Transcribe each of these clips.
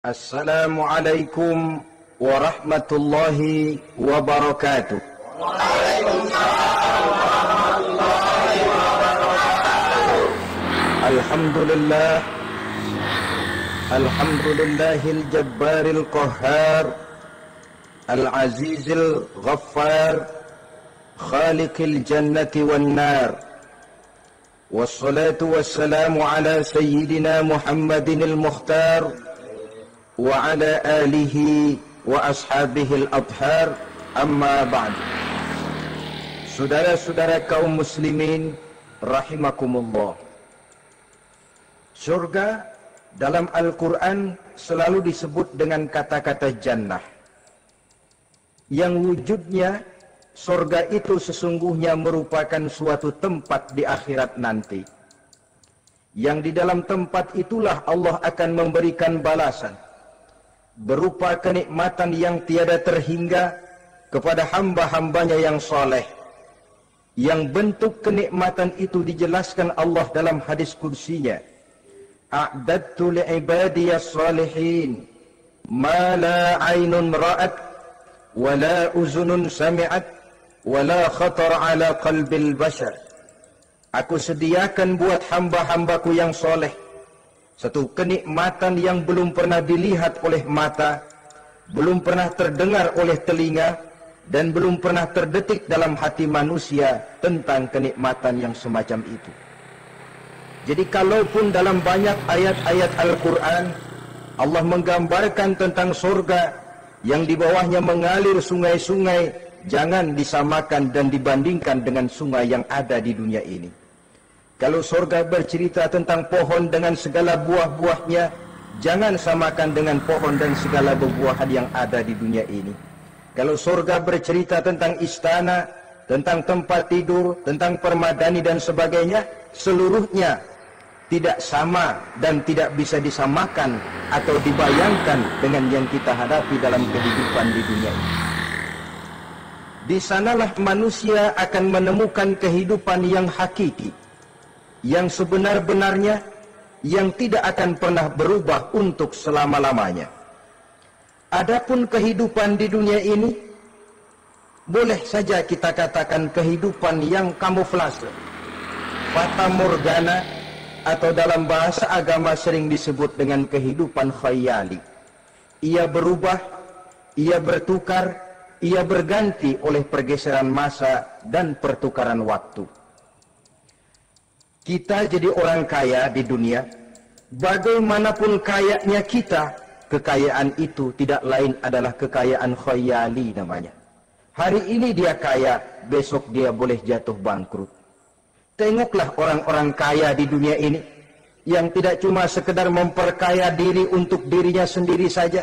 Assalamualaikum warahmatullahi wabarakatuh. Waalaikumsalam warahmatullahi wabarakatuh. Alhamdulillah, alhamdulillahil jabbaril qahhar, al-azizil ghaffar, khaliqil jannati wan nar. Wassalatu wassalamu ala sayyidina Muhammadinil mukhtar wa ala alihi wa ashabihil adhar, amma ba'd. Saudara-saudara kaum muslimin rahimakumullah, surga dalam Al-Quran selalu disebut dengan kata-kata jannah, yang wujudnya surga itu sesungguhnya merupakan suatu tempat di akhirat nanti, yang di dalam tempat itulah Allah akan memberikan balasan berupa kenikmatan yang tiada terhingga kepada hamba-hambanya yang soleh, yang bentuk kenikmatan itu dijelaskan Allah dalam hadis kursinya, a'dadtu li'ibadiyas salihin ma la aynun ra'at wa la uzunun sami'at wa la khatar ala qalbil bashar. Aku sediakan buat hamba-hambaku yang soleh satu kenikmatan yang belum pernah dilihat oleh mata, belum pernah terdengar oleh telinga, dan belum pernah terdetik dalam hati manusia tentang kenikmatan yang semacam itu. Jadi kalaupun dalam banyak ayat-ayat Al-Quran Allah menggambarkan tentang surga yang di bawahnya mengalir sungai-sungai, jangan disamakan dan dibandingkan dengan sungai yang ada di dunia ini. Kalau surga bercerita tentang pohon dengan segala buah-buahnya, jangan samakan dengan pohon dan segala buah-buahan yang ada di dunia ini. Kalau surga bercerita tentang istana, tentang tempat tidur, tentang permadani dan sebagainya, seluruhnya tidak sama dan tidak bisa disamakan atau dibayangkan dengan yang kita hadapi dalam kehidupan di dunia ini. Di sanalah manusia akan menemukan kehidupan yang hakiki, yang sebenar-benarnya, yang tidak akan pernah berubah untuk selama-lamanya. Adapun kehidupan di dunia ini, boleh saja kita katakan kehidupan yang kamuflase, fata morgana, atau dalam bahasa agama sering disebut dengan kehidupan khayali. Ia berubah, ia bertukar, ia berganti oleh pergeseran masa dan pertukaran waktu. Kita jadi orang kaya di dunia, bagaimanapun kayanya kita, kekayaan itu tidak lain adalah kekayaan khayali namanya. Hari ini dia kaya, besok dia boleh jatuh bangkrut. Tengoklah orang-orang kaya di dunia ini, yang tidak cuma sekedar memperkaya diri untuk dirinya sendiri saja,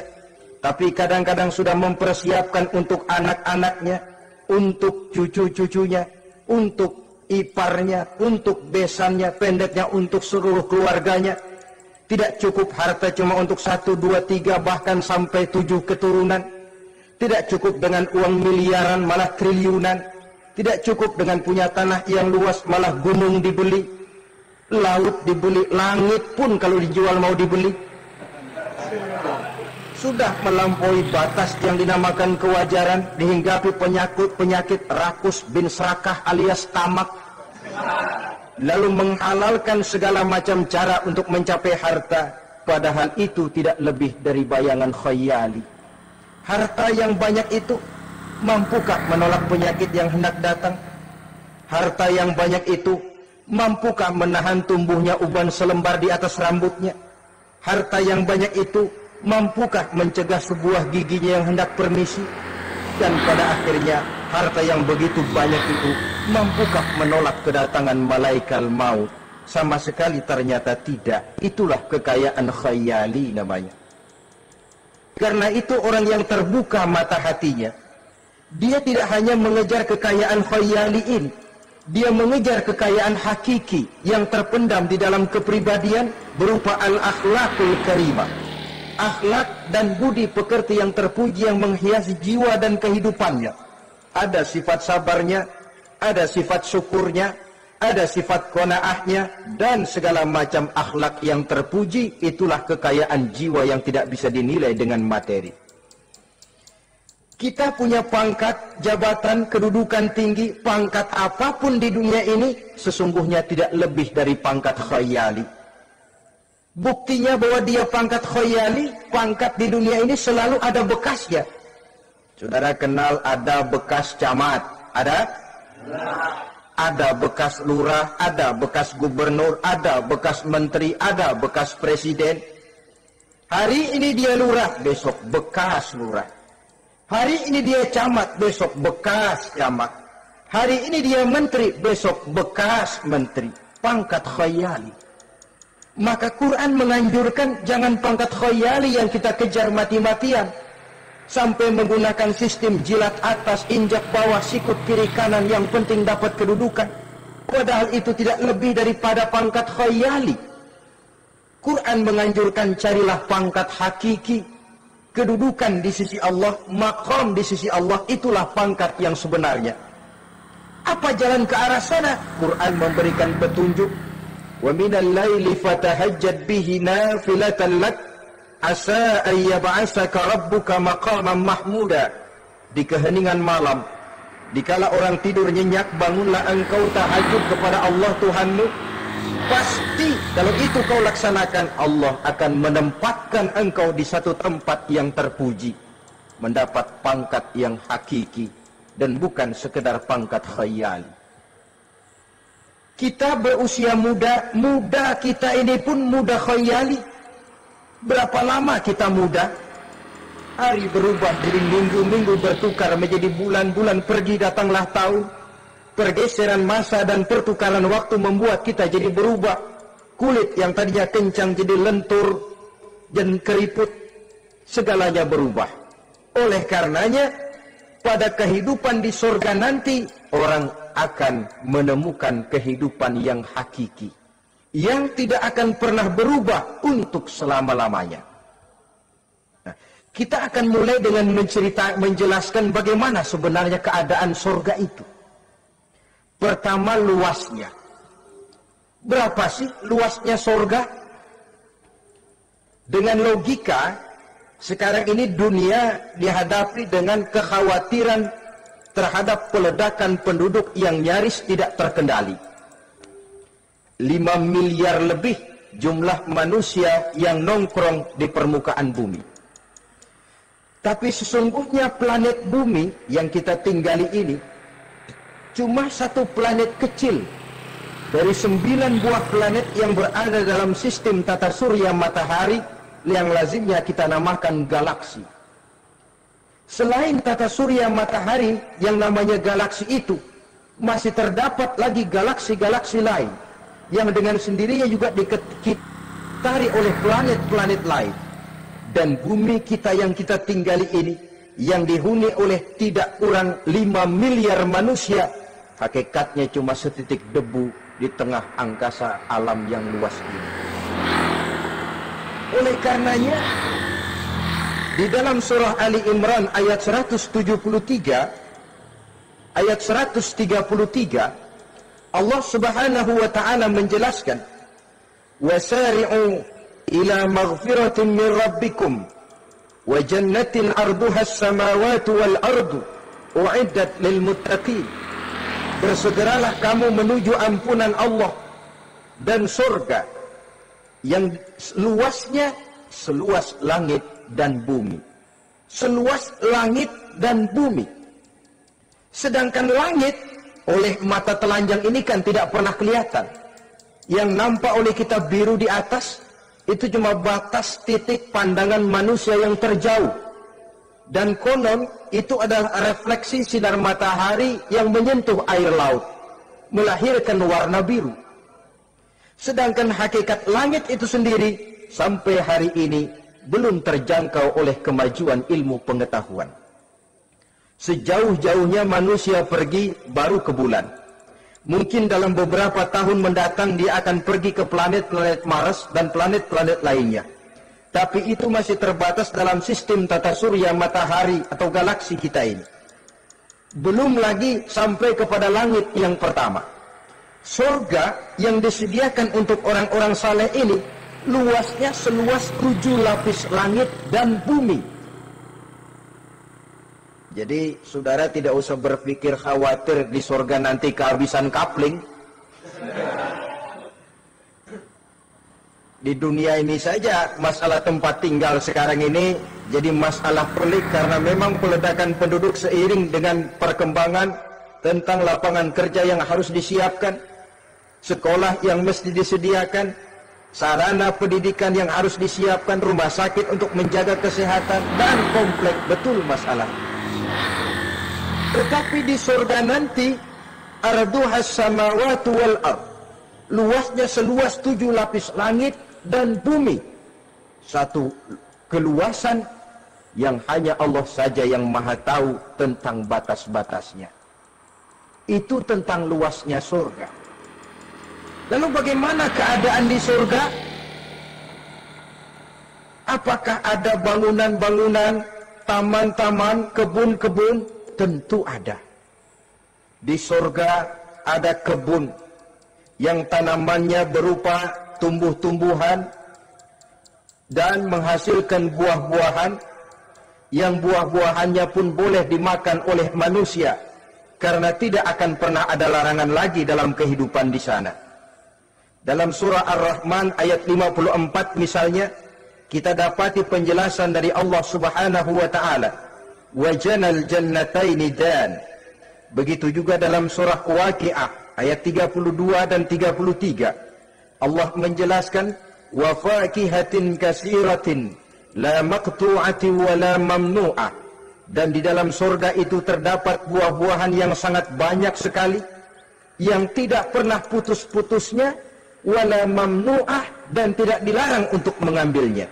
tapi kadang-kadang sudah mempersiapkan untuk anak-anaknya, untuk cucu-cucunya, untuk iparnya, untuk besannya, pendeknya untuk seluruh keluarganya. Tidak cukup harta cuma untuk 1, 2, 3 bahkan sampai 7 keturunan. Tidak cukup dengan uang miliaran malah triliunan. Tidak cukup dengan punya tanah yang luas malah gunung dibeli, laut dibeli, langit pun kalau dijual mau dibeli. Sudah melampaui batas yang dinamakan kewajaran, dihinggapi penyakit rakus bin serakah alias tamak, lalu menghalalkan segala macam cara untuk mencapai harta, padahal itu tidak lebih dari bayangan khayali. Harta yang banyak itu mampukah menolak penyakit yang hendak datang? Harta yang banyak itu mampukah menahan tumbuhnya uban selembar di atas rambutnya? Harta yang banyak itu mampukah mencegah sebuah giginya yang hendak permisi? Dan pada akhirnya harta yang begitu banyak itu mampukah menolak kedatangan malaikat maut? Sama sekali ternyata tidak. Itulah kekayaan khayali namanya. Karena itu orang yang terbuka mata hatinya, dia tidak hanya mengejar kekayaan khayali ini, dia mengejar kekayaan hakiki yang terpendam di dalam kepribadian berupa al-akhlaqul karimah, akhlak dan budi pekerti yang terpuji yang menghiasi jiwa dan kehidupannya. Ada sifat sabarnya, ada sifat syukurnya, ada sifat qanaahnya, dan segala macam akhlak yang terpuji. Itulah kekayaan jiwa yang tidak bisa dinilai dengan materi. Kita punya pangkat, jabatan, kedudukan tinggi, pangkat apapun di dunia ini sesungguhnya tidak lebih dari pangkat khayali. Buktinya bahwa dia pangkat khayali, pangkat di dunia ini selalu ada bekasnya. Saudara kenal ada bekas camat, ada bekas lurah, ada bekas gubernur, ada bekas menteri, ada bekas presiden. Hari ini dia lurah, besok bekas lurah. Hari ini dia camat, besok bekas camat. Hari ini dia menteri, besok bekas menteri. Pangkat khayali. Maka Quran menganjurkan jangan pangkat khayali yang kita kejar mati-matian. Sampai menggunakan sistem jilat atas, injak bawah, sikut kiri kanan, yang penting dapat kedudukan. Padahal itu tidak lebih daripada pangkat khayali. Quran menganjurkan carilah pangkat hakiki. Kedudukan di sisi Allah, maqam di sisi Allah, itulah pangkat yang sebenarnya. Apa jalan ke arah sana? Quran memberikan petunjuk. Wa minal laili fatahajjad bihi nafilatan lak asa an yab'asaka rabbuka maqaman mahmuda. Di keheningan malam, dikala orang tidur nyenyak, bangunlah engkau tahajud kepada Allah Tuhanmu. Pasti kalau itu kau laksanakan, Allah akan menempatkan engkau di satu tempat yang terpuji, mendapat pangkat yang hakiki dan bukan sekedar pangkat khayali. Kita berusia muda, muda kita ini pun muda khayali. Berapa lama kita muda? Hari berubah jadi minggu-minggu bertukar menjadi bulan-bulan, pergi datanglah tahun. Pergeseran masa dan pertukaran waktu membuat kita jadi berubah. Kulit yang tadinya kencang jadi lentur dan keriput. Segalanya berubah. Oleh karenanya, pada kehidupan di surga nanti, orang akan menemukan kehidupan yang hakiki, yang tidak akan pernah berubah untuk selama-lamanya. Nah, kita akan mulai dengan menjelaskan bagaimana sebenarnya keadaan surga itu. Pertama, luasnya. Berapa sih luasnya surga? Dengan logika, sekarang ini dunia dihadapi dengan kekhawatiran terhadap peledakan penduduk yang nyaris tidak terkendali. 5 miliar lebih jumlah manusia yang nongkrong di permukaan bumi. Tapi sesungguhnya planet bumi yang kita tinggali ini cuma satu planet kecil dari 9 buah planet yang berada dalam sistem tata surya matahari yang lazimnya kita namakan galaksi. Selain tata surya matahari yang namanya galaksi itu, masih terdapat lagi galaksi-galaksi lain yang dengan sendirinya juga dikitari oleh planet-planet lain. Dan bumi kita yang kita tinggali ini, yang dihuni oleh tidak kurang 5 miliar manusia, hakikatnya cuma setitik debu di tengah angkasa alam yang luas ini. Oleh karenanya, di dalam surah Ali Imran ayat 173, ayat 133, Allah Subhanahu wa taala menjelaskan, "Wasari'u ila maghfiratin min rabbikum wa jannatin 'arduha as-samawati wal ardu u'iddat lil muttaqin." Bersegeralah kamu menuju ampunan Allah dan surga yang luasnya seluas langit dan bumi. Seluas langit dan bumi. Sedangkan langit oleh mata telanjang ini kan tidak pernah kelihatan. Yang nampak oleh kita biru di atas itu cuma batas titik pandangan manusia yang terjauh. Dan konon itu adalah refleksi sinar matahari yang menyentuh air laut, melahirkan warna biru. Sedangkan hakikat langit itu sendiri sampai hari ini belum terjangkau oleh kemajuan ilmu pengetahuan. Sejauh-jauhnya manusia pergi baru ke bulan. Mungkin dalam beberapa tahun mendatang dia akan pergi ke planet-planet Mars dan planet-planet lainnya. Tapi itu masih terbatas dalam sistem tata surya matahari atau galaksi kita ini. Belum lagi sampai kepada langit yang pertama. Surga yang disediakan untuk orang-orang saleh ini luasnya seluas 7 lapis langit dan bumi. Jadi saudara tidak usah berpikir khawatir di surga nanti kehabisan kapling. Di dunia ini saja masalah tempat tinggal sekarang ini jadi masalah pelik, karena memang peledakan penduduk seiring dengan perkembangan tentang lapangan kerja yang harus disiapkan, sekolah yang mesti disediakan, sarana pendidikan yang harus disiapkan, rumah sakit untuk menjaga kesehatan, dan kompleks betul masalah. Tetapi di surga nanti arduhas samawati wal ard, luasnya seluas 7 lapis langit dan bumi. Satu keluasan yang hanya Allah saja yang maha tahu tentang batas-batasnya. Itu tentang luasnya surga. Lalu bagaimana keadaan di surga? Apakah ada bangunan-bangunan, taman-taman, kebun-kebun? Tentu ada. Di surga ada kebun yang tanamannya berupa tumbuh-tumbuhan dan menghasilkan buah-buahan, yang buah-buahannya pun boleh dimakan oleh manusia, karena tidak akan pernah ada larangan lagi dalam kehidupan di sana. Dalam surah Ar-Rahman ayat 54 misalnya, kita dapati penjelasan dari Allah Subhanahu wa taala, wajanal jannataini dan. Begitu juga dalam surah Waqiah ayat 32 dan 33, Allah menjelaskan wa fakihatin kasiratin la maqtu'ati wa la mamnu'ah, dan di dalam surga itu terdapat buah-buahan yang sangat banyak sekali yang tidak pernah putus-putusnya, wala mamnu'ah, dan tidak dilarang untuk mengambilnya.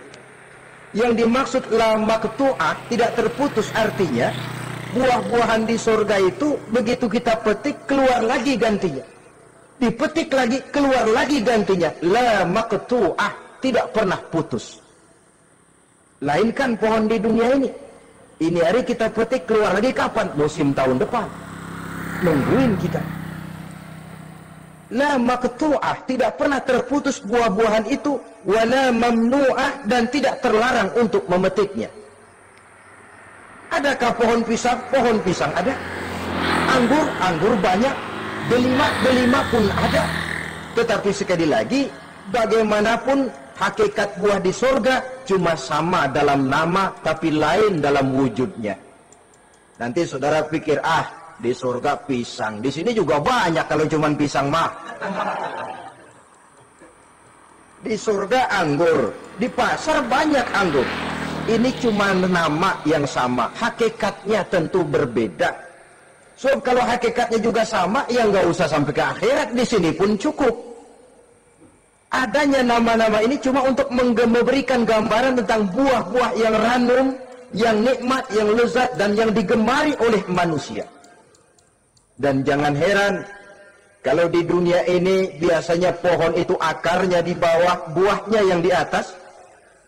Yang dimaksud la maqtu'ah, tidak terputus, artinya buah-buahan di surga itu begitu kita petik keluar lagi gantinya, dipetik lagi keluar lagi gantinya. La maqtu'ah, tidak pernah putus. Lainkan pohon di dunia ini hari kita petik keluar lagi kapan? Musim tahun depan, nungguin kita. La maqtu'ah, tidak pernah terputus buah-buahan itu, wala mamnu'ah, dan tidak terlarang untuk memetiknya. Adakah pohon pisang? Pohon pisang ada. Anggur banyak. Delima pun ada. Tetapi sekali lagi, bagaimanapun hakikat buah di surga cuma sama dalam nama, tapi lain dalam wujudnya. Nanti saudara pikir, di surga pisang, di sini juga banyak kalau cuma pisang mah. Di surga anggur, di pasar banyak anggur. Ini cuma nama yang sama, hakikatnya tentu berbeda. So kalau hakikatnya juga sama, ya nggak usah sampai ke akhirat, di sini pun cukup. Adanya nama-nama ini cuma untuk memberikan gambaran tentang buah-buah yang ranum, yang nikmat, yang lezat, dan yang digemari oleh manusia. Dan jangan heran, kalau di dunia ini biasanya pohon itu akarnya di bawah, buahnya yang di atas,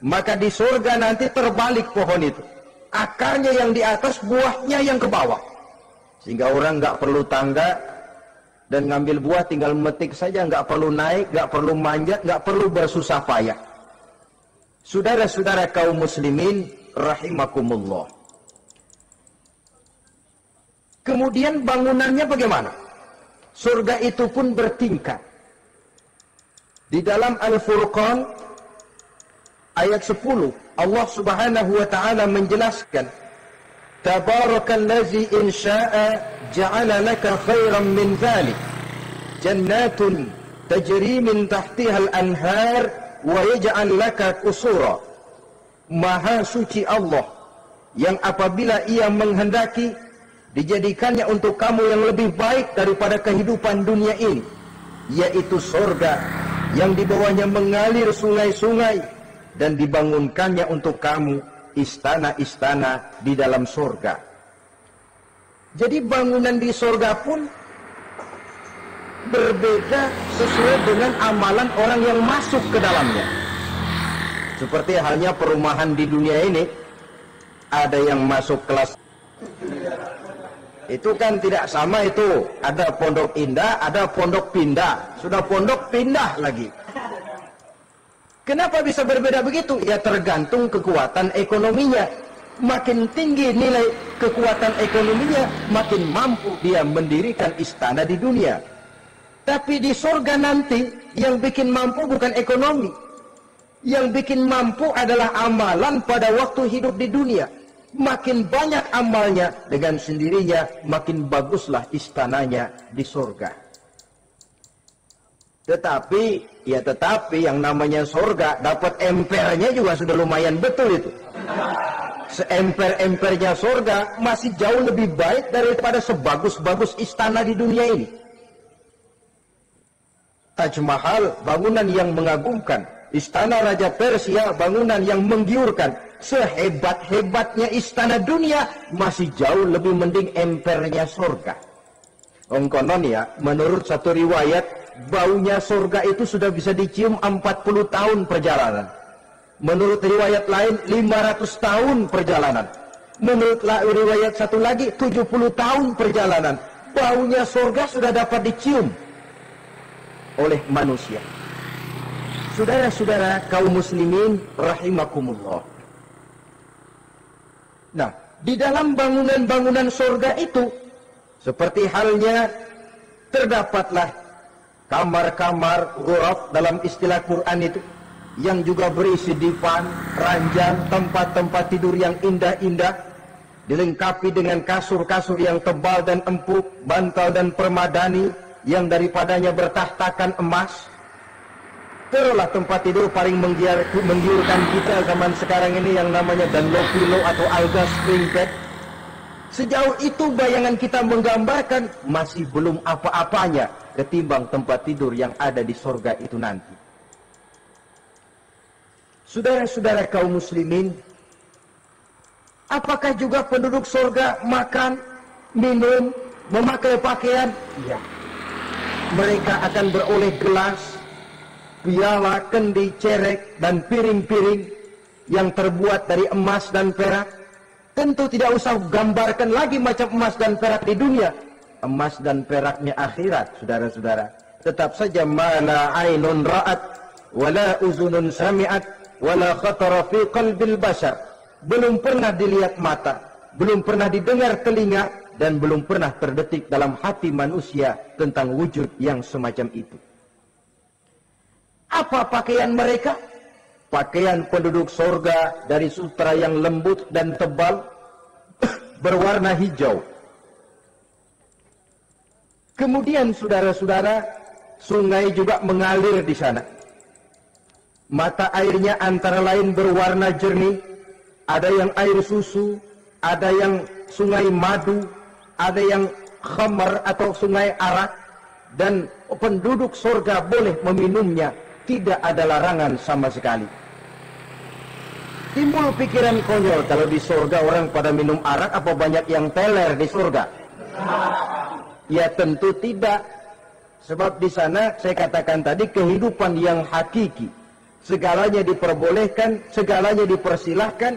maka di surga nanti terbalik pohon itu. Akarnya yang di atas, buahnya yang ke bawah. Sehingga orang nggak perlu tangga dan ngambil buah, tinggal metik saja, nggak perlu naik, nggak perlu manjat, nggak perlu bersusah payah. Saudara-saudara kaum muslimin rahimakumullah. Kemudian bangunannya bagaimana? Surga itu pun bertingkat. Di dalam Al-Furqan ayat 10, Allah Subhanahu wa taala menjelaskan, Tabarakallazi in syaa'a ja'ala laka khairan min dzalik jannatun tajri min tahtiha al-anhar wa yaj'al laka qusura. Maha suci Allah yang apabila Ia menghendaki dijadikannya untuk kamu yang lebih baik daripada kehidupan dunia ini, yaitu surga yang di bawahnya mengalir sungai-sungai, dan dibangunkannya untuk kamu istana-istana di dalam surga. Jadi bangunan di surga pun berbeda sesuai dengan amalan orang yang masuk ke dalamnya. Seperti halnya perumahan di dunia ini, ada yang masuk kelas Itu kan tidak sama itu. Ada pondok indah, ada pondok pindah. Sudah pondok pindah lagi. Kenapa bisa berbeda begitu? Ya tergantung kekuatan ekonominya. Makin tinggi nilai kekuatan ekonominya, makin mampu dia mendirikan istana di dunia. Tapi di surga nanti, yang bikin mampu bukan ekonomi. Yang bikin mampu adalah amalan pada waktu hidup di dunia. Makin banyak amalnya, dengan sendirinya makin baguslah istananya di surga. Tetapi yang namanya surga, dapat empernya juga sudah lumayan betul itu. Seemper-empernya surga masih jauh lebih baik daripada sebagus-bagus istana di dunia ini. Taj Mahal, bangunan yang mengagumkan. Istana Raja Persia, bangunan yang menggiurkan. Sehebat-hebatnya istana dunia, masih jauh lebih mending empernya surga. Konon ya, menurut satu riwayat, baunya surga itu sudah bisa dicium 40 tahun perjalanan. Menurut riwayat lain, 500 tahun perjalanan. Menurut riwayat satu lagi, 70 tahun perjalanan. Baunya surga sudah dapat dicium oleh manusia. Saudara-saudara kaum muslimin rahimakumullah. Nah, di dalam bangunan-bangunan surga itu, seperti halnya terdapatlah kamar-kamar ghuraf dalam istilah Quran itu, yang juga berisi divan, ranjang, tempat-tempat tidur yang indah-indah, dilengkapi dengan kasur-kasur yang tebal dan empuk, bantal dan permadani yang daripadanya bertahtakan emas. Terulah tempat tidur paling menggiurkan kita zaman sekarang ini yang namanya Dunlopillow atau Alga Spring Bed. Sejauh itu bayangan kita menggambarkan masih belum apa-apanya ketimbang tempat tidur yang ada di surga itu nanti. Saudara-saudara kaum muslimin, apakah juga penduduk surga makan, minum, memakai pakaian? Iya. Mereka akan beroleh gelas, piala, kendi, cerek, dan piring-piring yang terbuat dari emas dan perak. Tentu tidak usah gambarkan lagi macam emas dan perak di dunia. Emas dan peraknya akhirat, saudara-saudara. Tetap saja mala ainun ra'at, wala uzunun sami'at, wala khatara fi qalbil bashar. Belum pernah dilihat mata, belum pernah didengar telinga, dan belum pernah terdetik dalam hati manusia tentang wujud yang semacam itu. Apa pakaian mereka? Pakaian penduduk surga dari sutra yang lembut dan tebal, berwarna hijau. Kemudian saudara-saudara, sungai juga mengalir di sana. Mata airnya antara lain berwarna jernih, ada yang air susu, ada yang sungai madu, ada yang khamar atau sungai arak, dan penduduk surga boleh meminumnya. Tidak ada larangan sama sekali. Timbul pikiran konyol, kalau di surga orang pada minum arak, apa banyak yang teler di surga? Ya tentu tidak. Sebab di sana saya katakan tadi kehidupan yang hakiki. Segalanya diperbolehkan, segalanya dipersilahkan.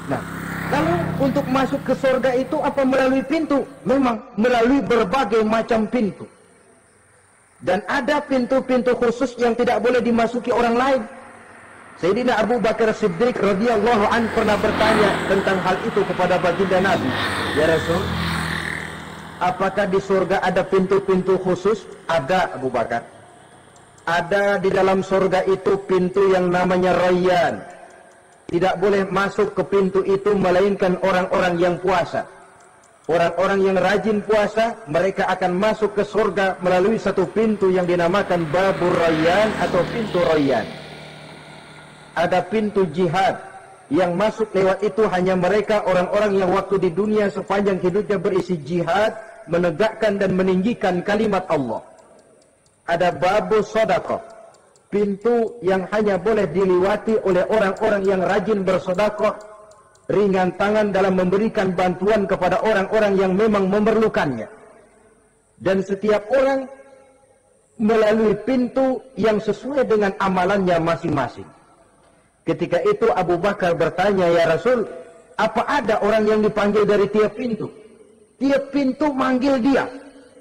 Nah, kalau untuk masuk ke surga itu apa melalui pintu? Memang melalui berbagai macam pintu. Dan ada pintu-pintu khusus yang tidak boleh dimasuki orang lain. Sayyidina Abu Bakar Siddiq radhiyallahu anhu pernah bertanya tentang hal itu kepada baginda Nabi. Ya Rasul, apakah di surga ada pintu-pintu khusus? Ada, Abu Bakar. Ada di dalam surga itu pintu yang namanya Rayyan. Tidak boleh masuk ke pintu itu melainkan orang-orang yang puasa. Orang-orang yang rajin puasa, mereka akan masuk ke surga melalui satu pintu yang dinamakan Babur Rayyan atau pintu Rayyan. Ada pintu jihad, yang masuk lewat itu hanya mereka orang-orang yang waktu di dunia sepanjang hidupnya berisi jihad, menegakkan dan meninggikan kalimat Allah. Ada Babur Sedekah, pintu yang hanya boleh diliwati oleh orang-orang yang rajin bersedekah, ringan tangan dalam memberikan bantuan kepada orang-orang yang memang memerlukannya. Dan setiap orang melalui pintu yang sesuai dengan amalannya masing-masing. Ketika itu Abu Bakar bertanya, ya Rasul, Apa ada orang yang dipanggil dari tiap pintu? Tiap pintu manggil dia.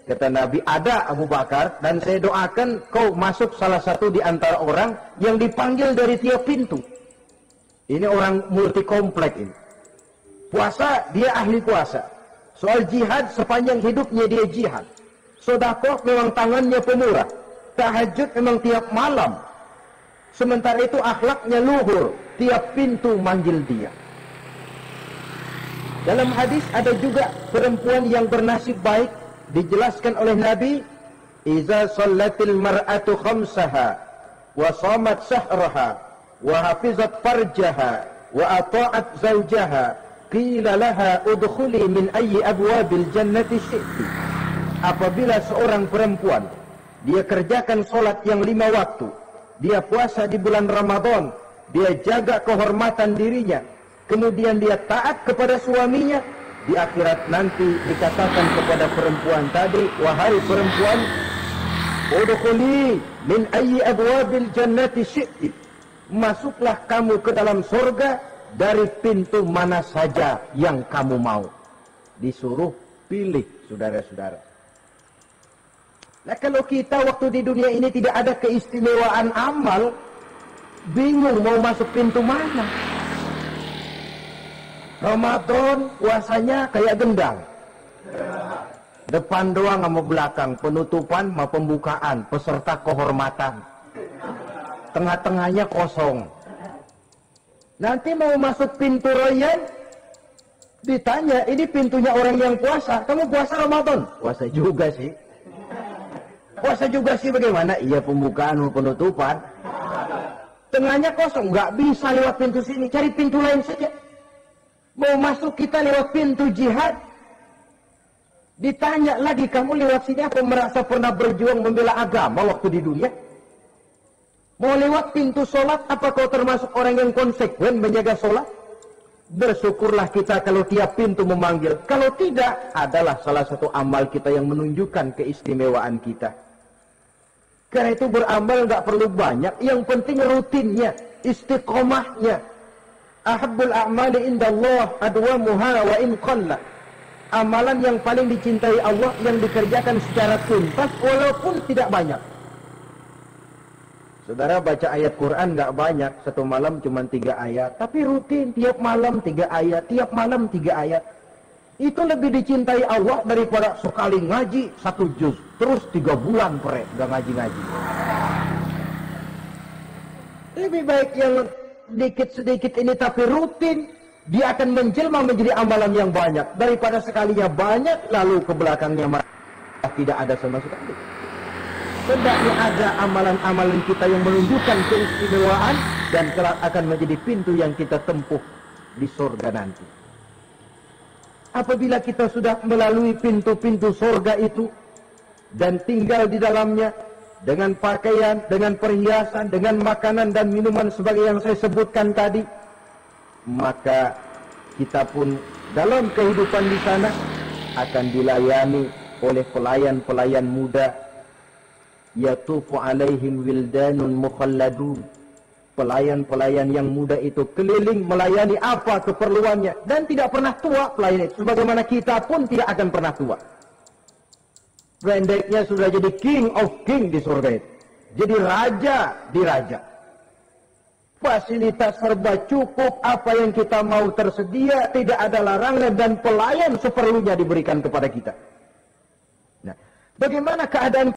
Kata Nabi, ada Abu Bakar, dan saya doakan kau masuk salah satu di antara orang yang dipanggil dari tiap pintu. Ini orang multi komplek ini. Puasa, dia ahli puasa. Soal jihad, sepanjang hidupnya dia jihad. Sedekah memang tangannya pemurah. Tahajud memang tiap malam. Sementara itu akhlaknya luhur. Tiap pintu manggil dia. Dalam hadis ada juga perempuan yang bernasib baik, dijelaskan oleh Nabi, "Iza shallatil mar'atu khamsaha wa shamat shahraha wa hafizat farjaha wa ata'at zawjaha qila laha udkhuli min ayyi abwabil jannati syi'ti." Apabila seorang perempuan dia kerjakan salat yang 5 waktu, dia puasa di bulan Ramadan, dia jaga kehormatan dirinya, kemudian dia taat kepada suaminya, di akhirat nanti dikatakan kepada perempuan tadi, "Wahai perempuan, udkhuli min ayyi abwabil jannati syi'ti." Masuklah kamu ke dalam surga dari pintu mana saja yang kamu mau. Disuruh pilih, saudara-saudara. Nah, kalau kita waktu di dunia ini tidak ada keistimewaan amal, bingung mau masuk pintu mana. Ramadan puasanya kayak gendang. Depan doang sama belakang, penutupan sama pembukaan, peserta kehormatan. Tengah-tengahnya kosong. Nanti mau masuk pintu royal, ditanya, ini pintunya orang yang puasa. Kamu puasa Ramadan? Puasa juga sih. Puasa juga sih bagaimana? Iya, pembukaan sama penutupan. Tengahnya kosong, nggak bisa lewat pintu sini, cari pintu lain saja. Mau masuk kita lewat pintu jihad, ditanya lagi, kamu lewat sini apa merasa pernah berjuang membela agama waktu di dunia? Mau lewat pintu sholat, apa kau termasuk orang yang konsekuen menjaga sholat? Bersyukurlah kita kalau tiap pintu memanggil. Kalau tidak, adalah salah satu amal kita yang menunjukkan keistimewaan kita. Karena itu beramal nggak perlu banyak, yang penting rutinnya, istiqomahnya. Ahabbul a'mali indallah adwamuha wa in qalla. Amalan yang paling dicintai Allah yang dikerjakan secara tuntas walaupun tidak banyak. Saudara baca ayat Quran nggak banyak, satu malam cuma 3 ayat, tapi rutin tiap malam 3 ayat, tiap malam 3 ayat. Itu lebih dicintai Allah daripada sekali ngaji 1 juz, terus 3 bulan nggak ngaji-ngaji. Lebih baik yang sedikit-sedikit ini tapi rutin, dia akan menjelma menjadi amalan yang banyak daripada sekalinya banyak lalu ke belakangnya tidak ada sama sekali. Hendaknya ada amalan-amalan kita yang menunjukkan keistimewaan dan kelak akan menjadi pintu yang kita tempuh di surga nanti. Apabila kita sudah melalui pintu-pintu surga itu dan tinggal di dalamnya dengan pakaian, dengan perhiasan, dengan makanan dan minuman sebagai yang saya sebutkan tadi, maka kita pun dalam kehidupan di sana akan dilayani oleh pelayan-pelayan muda. Yatufu alaihim wildanun mukhalladun. Pelayan-pelayan yang muda itu keliling melayani apa keperluannya dan tidak pernah tua pelayan itu. Sebagaimana kita pun tidak akan pernah tua. Pendeknya sudah jadi king of king di surga itu. Jadi raja di raja. Fasilitas serba cukup, apa yang kita mau tersedia, tidak ada larangan dan pelayan seperlunya diberikan kepada kita. Nah, bagaimana keadaan